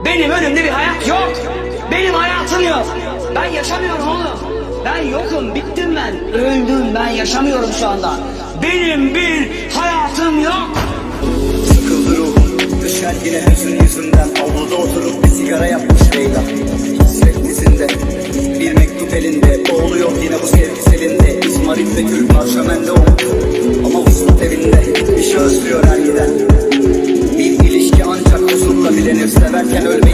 Benim önümde bir hayat yok. Benim hayatım yok. Ben yaşamıyorum oğlum. Ben yokum, bittim ben. Öldüm, ben yaşamıyorum şu anda. Benim bir hayatım yok. Sıkıldı ruhum, düşer yine hüzün yüzünden. Avluda oturup bir sigara yapmış Leyla. Süreklizinde bir mektup elinde. Boğuluyor yine bu sevgi selinde. İzmarit ve gül parşömende oldu. Ama vuslat evinde bir şey özlüyor her giden. Bir ilişki ancak huzurla bilenir. Severken ölmek